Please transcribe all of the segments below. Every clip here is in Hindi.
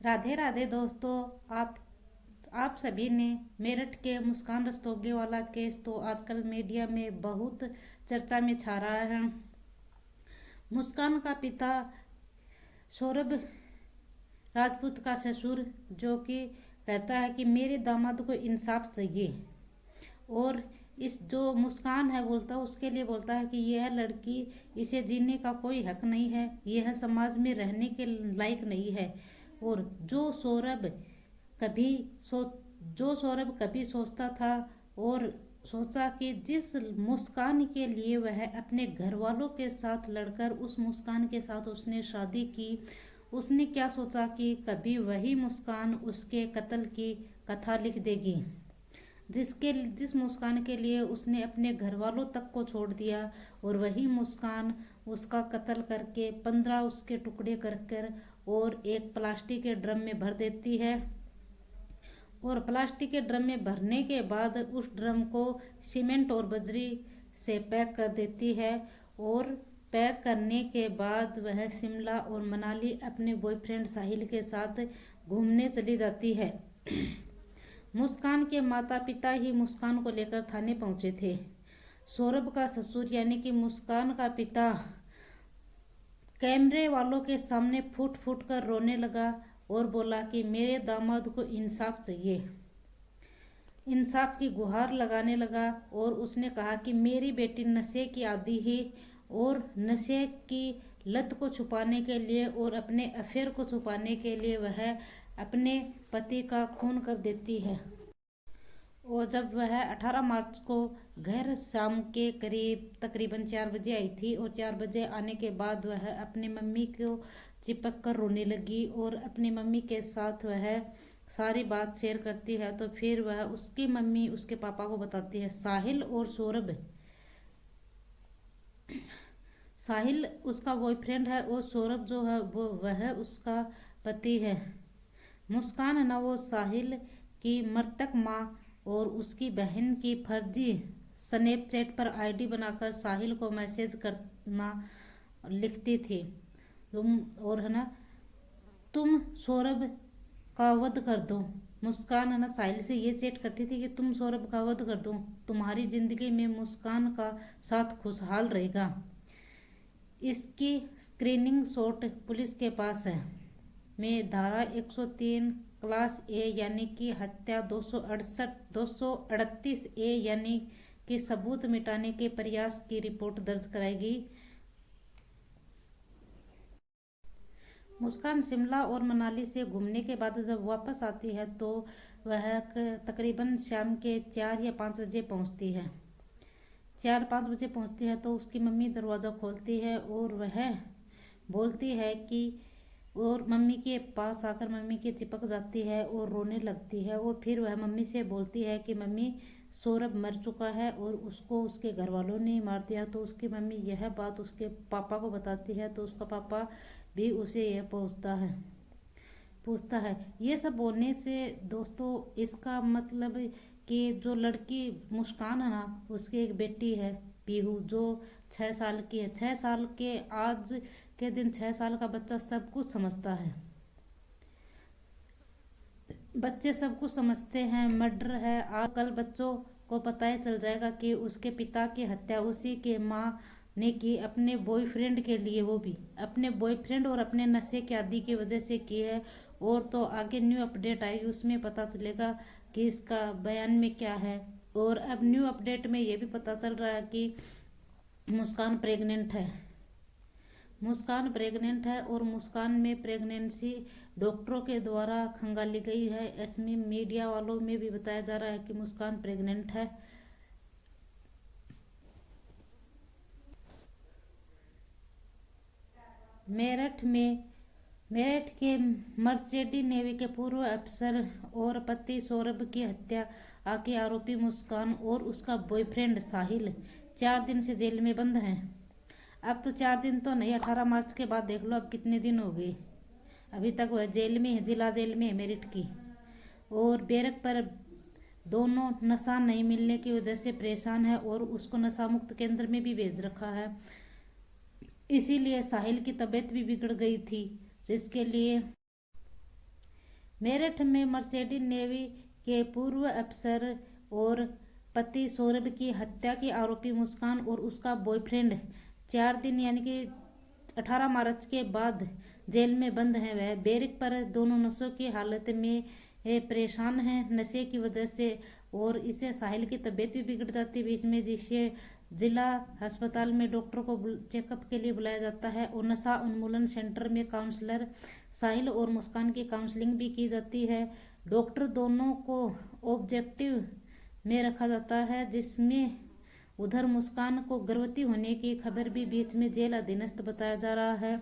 राधे राधे दोस्तों। आप सभी ने मेरठ के मुस्कान रस्तोगी वाला केस तो आजकल मीडिया में बहुत चर्चा में छा रहा है। मुस्कान का पिता सौरभ राजपूत का ससुर जो कि कहता है कि मेरे दामाद को इंसाफ चाहिए, और इस जो मुस्कान है बोलता है उसके लिए बोलता है कि यह लड़की, इसे जीने का कोई हक नहीं है, यह समाज में रहने के लायक नहीं है। और कभी सो जो सौरभ कभी सोचता था और सोचा कि जिस मुस्कान के लिए वह अपने घर वालों के साथ लड़कर उस मुस्कान के साथ उसने शादी की, उसने क्या सोचा कि कभी वही मुस्कान उसके कत्ल की कथा लिख देगी। जिस मुस्कान के लिए उसने अपने घर वालों तक को छोड़ दिया, और वही मुस्कान उसका कत्ल करके 15 उसके टुकड़े कर कर और एक प्लास्टिक के ड्रम में भर देती है। और प्लास्टिक के ड्रम में भरने के बाद उस ड्रम को सीमेंट और बजरी से पैक कर देती है। और पैक करने के बाद वह शिमला और मनाली अपने बॉयफ्रेंड साहिल के साथ घूमने चली जाती है। मुस्कान के माता पिता ही मुस्कान को लेकर थाने पहुंचे थे। सौरभ का ससुर यानी कि मुस्कान का पिता कैमरे वालों के सामने फूट फूट कर रोने लगा और बोला कि मेरे दामाद को इंसाफ चाहिए, इंसाफ की गुहार लगाने लगा। और उसने कहा कि मेरी बेटी नशे की आदी है, और नशे की लत को छुपाने के लिए और अपने अफेयर को छुपाने के लिए वह अपने पति का खून कर देती है। और जब वह 18 मार्च को घर शाम के करीब तकरीबन 4 बजे आई थी, और 4 बजे आने के बाद वह अपने मम्मी को चिपक कर रोने लगी और अपनी मम्मी के साथ वह सारी बात शेयर करती है। तो फिर वह उसकी मम्मी उसके पापा को बताती है। साहिल उसका बॉयफ्रेंड है और सौरभ जो है वो वह उसका पति है। मुस्कान है ना, वो साहिल की मृतक माँ और उसकी बहन की फर्जी स्नैपचैट पर आईडी बनाकर साहिल को मैसेज करना लिखती थी। और है ना, तुम सौरभ का वध कर दो। मुस्कान है ना साहिल से ये चैट करती थी कि तुम सौरभ का वध कर दो, तुम्हारी जिंदगी में मुस्कान का साथ खुशहाल रहेगा। इसकी स्क्रीनिंग शॉट पुलिस के पास है। में धारा 103 क्लास ए यानी कि हत्या 238 ए यानी कि सबूत मिटाने के प्रयास की रिपोर्ट दर्ज कराएगी। मुस्कान शिमला और मनाली से घूमने के बाद जब वापस आती है तो वह तकरीबन शाम के 4 या 5 बजे पहुंचती है। 4-5 बजे पहुंचती है तो उसकी मम्मी दरवाज़ा खोलती है और वह बोलती है कि, और मम्मी के पास आकर मम्मी के चिपक जाती है और रोने लगती है। और फिर वह मम्मी से बोलती है कि मम्मी, सौरभ मर चुका है और उसको उसके घर वालों ने मार दिया। तो उसकी मम्मी यह बात उसके पापा को बताती है तो उसका पापा भी उसे यह पूछता है। ये सब बोलने से दोस्तों इसका मतलब कि जो लड़की मुस्कान है ना, उसकी एक बेटी है पीहू जो 6 साल की है। 6 साल के आज के दिन 6 साल का बच्चा सब कुछ समझता है। बच्चे सब कुछ समझते हैं। मर्डर है, आज कल बच्चों को पता ही चल जाएगा कि उसके पिता की हत्या उसी के माँ ने की, अपने बॉयफ्रेंड के लिए, वो भी अपने बॉयफ्रेंड और अपने नशे के आदि की वजह से की है। और तो आगे न्यू अपडेट आएगी उसमें पता चलेगा कि इसका बयान में क्या है। और अब न्यू अपडेट में ये भी पता चल रहा है कि मुस्कान प्रेग्नेंट है। मुस्कान प्रेग्नेंट है और मुस्कान में प्रेगनेंसी डॉक्टरों के द्वारा खंगाली गई है। इसमें मीडिया वालों में भी बताया जा रहा है कि मुस्कान प्रेग्नेंट है। मेरठ के मर्चेडी नेवी के पूर्व अफसर और पति सौरभ की हत्या के आरोपी मुस्कान और उसका बॉयफ्रेंड साहिल 4 दिन से जेल में बंद हैं। अब तो 4 दिन तो नहीं, 18 मार्च के बाद देख लो अब कितने दिन हो गए। अभी तक वह जेल में है, जिला जेल में है मेरठ की। और बेरक पर दोनों नशा नहीं मिलने की वजह से परेशान है और उसको नशा मुक्त केंद्र में भी भेज रखा है। इसीलिए साहिल की तबीयत भी बिगड़ गई थी, जिसके लिए मेरठ में मर्चेंट नेवी के पूर्व अफसर और पति सौरभ की हत्या की आरोपी मुस्कान और उसका बॉयफ्रेंड 4 दिन यानी कि 18 मार्च के बाद जेल में बंद है। वह बैरिक पर दोनों नशों की हालत में परेशान है नशे की वजह से, और इसे साहिल की तबीयत भी बिगड़ जाती है बीच में, जिससे जिला अस्पताल में डॉक्टर को चेकअप के लिए बुलाया जाता है। और नशा उन्मूलन सेंटर में काउंसलर साहिल और मुस्कान की काउंसलिंग भी की जाती है। डॉक्टर दोनों को ऑब्जेक्टिव में रखा जाता है, जिसमें उधर मुस्कान को गर्भवती होने की खबर भी बीच में जेल अधीनस्थ बताया जा रहा है,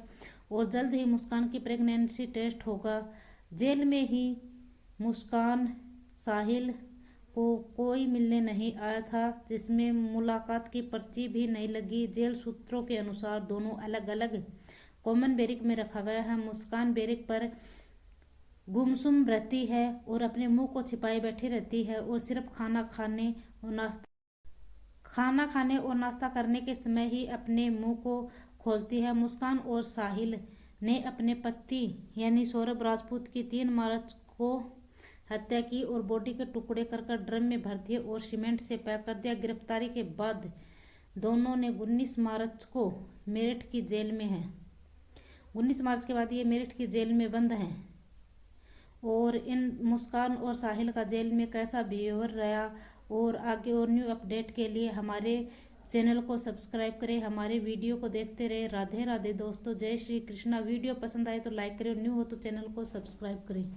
और जल्द ही मुस्कान की प्रेगनेंसी टेस्ट होगा। जेल में ही मुस्कान साहिल को कोई मिलने नहीं आया था, जिसमें मुलाकात की पर्ची भी नहीं लगी। जेल सूत्रों के अनुसार दोनों अलग अलग कॉमन बैरिक में रखा गया है। मुस्कान बैरिक पर गुमसुम रहती है और अपने मुंह को छिपाए बैठी रहती है, और सिर्फ खाना खाने और नाश्ता करने के समय ही अपने मुंह को खोलती है। मुस्कान और साहिल ने अपने पति यानी सौरभ राजपूत की 3 मार्च को हत्या की और बॉडी के टुकड़े कर ड्रम में भर दिए और सीमेंट से पैक कर दिया। गिरफ्तारी के बाद दोनों ने 19 मार्च को मेरठ की जेल में हैं। 19 मार्च के बाद ये मेरठ की जेल में बंद हैं। और इन मुस्कान और साहिल का जेल में कैसा बिहेवियर रहा और आगे और न्यू अपडेट के लिए हमारे चैनल को सब्सक्राइब करें, हमारे वीडियो को देखते रहे। राधे राधे दोस्तों, जय श्री कृष्णा। वीडियो पसंद आए तो लाइक करें और न्यू हो तो चैनल को सब्सक्राइब करें।